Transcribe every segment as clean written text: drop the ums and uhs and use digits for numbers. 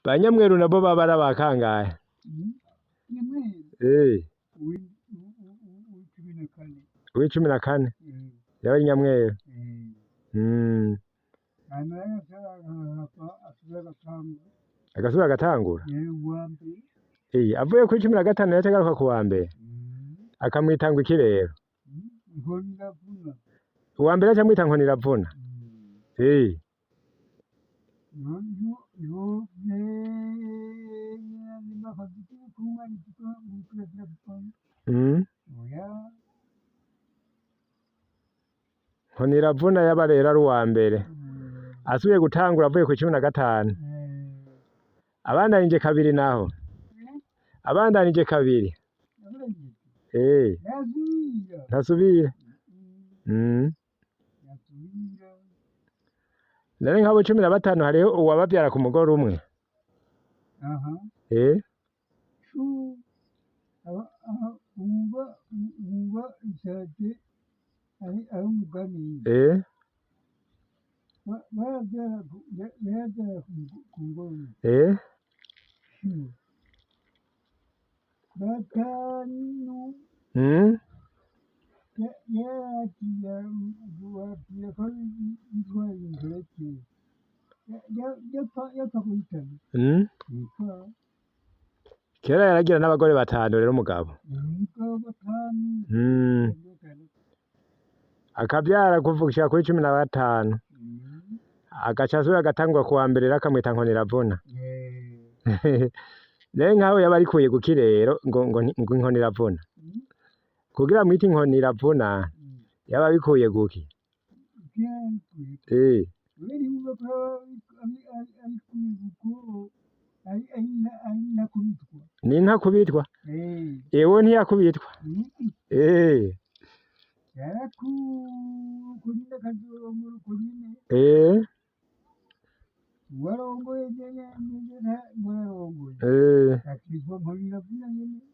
ba nyamweru nabo baba ari abakangahe? Uw'icumi na kane yaba ari nyamweru. Agasubira agatangura avuye kuri 15 yaca agaruka ku wa mbere akamwita ngo iki rero? Uwa mbere aca amwita Nkoniravuna. Nkoniravuna yaba rero ari uwa mbere asubiye gutangura avuye ku 15. Abandanije kabiri naho abandanije kabiri ntasubira. Nari nk'abo 15 hariho uwabavyara ku mugore umwe. Kera yaragira n'abagore 5 rero umugabo. Akavyara kuvuga kuri 15 agaca asubira agatangura ku wa mbere rero akamwita Nkoniravuna. Rero nkaho yaba arikuye kuki rero ngo Nkoniravuna kugira amwite Nkoniravuna yaba abikuye kuki? Ni ntakubitwa? Ewe ntiyakubitwa?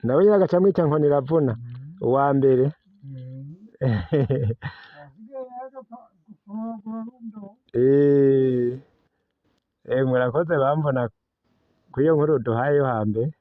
Nawe nyene agaca amwita Nkoniravuna uwa mbere. Murakoze Bamvuna kw'iyo nkuru duhaye yo hambere.